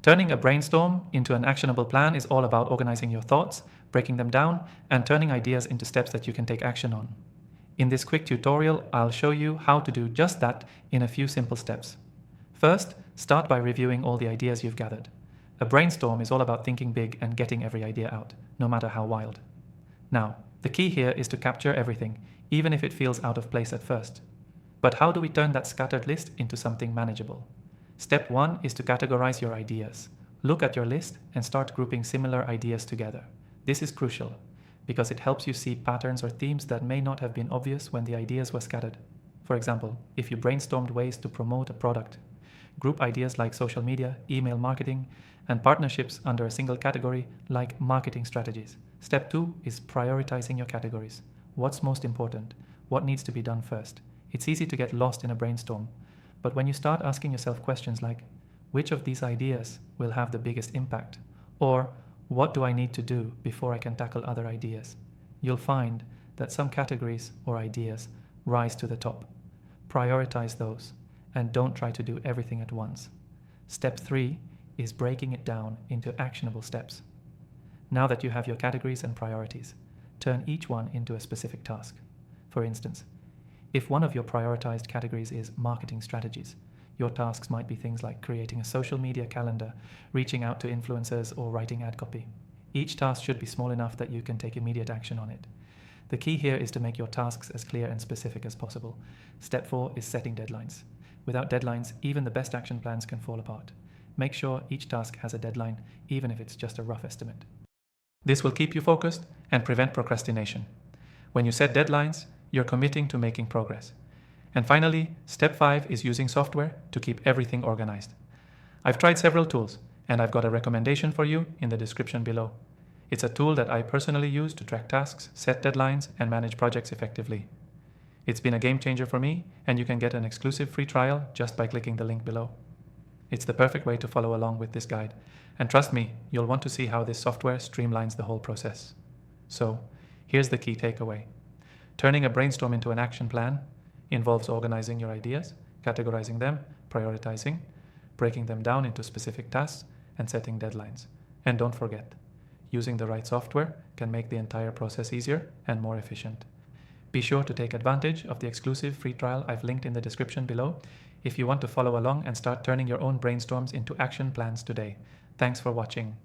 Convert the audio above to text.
Turning a brainstorm into an actionable plan is all about organizing your thoughts, breaking them down, and turning ideas into steps that you can take action on. In this quick tutorial, I'll show you how to do just that in a few simple steps. First, start by reviewing all the ideas you've gathered. A brainstorm is all about thinking big and getting every idea out, no matter how wild. Now, the key here is to capture everything, even if it feels out of place at first. But how do we turn that scattered list into something manageable? Step 1 is to categorize your ideas. Look at your list and start grouping similar ideas together. This is crucial, because it helps you see patterns or themes that may not have been obvious when the ideas were scattered. For example, if you brainstormed ways to promote a product, group ideas like social media, email marketing, and partnerships under a single category like marketing strategies. Step 2 is prioritizing your categories. What's most important? What needs to be done first? It's easy to get lost in a brainstorm, but when you start asking yourself questions like, which of these ideas will have the biggest impact? Or, what do I need to do before I can tackle other ideas? You'll find that some categories or ideas rise to the top. Prioritize those, and don't try to do everything at once. Step 3 is breaking it down into actionable steps. Now that you have your categories and priorities, turn each one into a specific task. For instance, if one of your prioritized categories is marketing strategies, your tasks might be things like creating a social media calendar, reaching out to influencers, or writing ad copy. Each task should be small enough that you can take immediate action on it. The key here is to make your tasks as clear and specific as possible. Step 4 is setting deadlines. Without deadlines, even the best action plans can fall apart. Make sure each task has a deadline, even if it's just a rough estimate. This will keep you focused and prevent procrastination. When you set deadlines, you're committing to making progress. And finally, step 5 is using software to keep everything organized. I've tried several tools, and I've got a recommendation for you in the description below. It's a tool that I personally use to track tasks, set deadlines, and manage projects effectively. It's been a game changer for me, and you can get an exclusive free trial just by clicking the link below. It's the perfect way to follow along with this guide, and trust me, you'll want to see how this software streamlines the whole process. So, here's the key takeaway. Turning a brainstorm into an action plan involves organizing your ideas, categorizing them, prioritizing, breaking them down into specific tasks, and setting deadlines. And don't forget, using the right software can make the entire process easier and more efficient. Be sure to take advantage of the exclusive free trial I've linked in the description below if you want to follow along and start turning your own brainstorms into action plans today. Thanks for watching.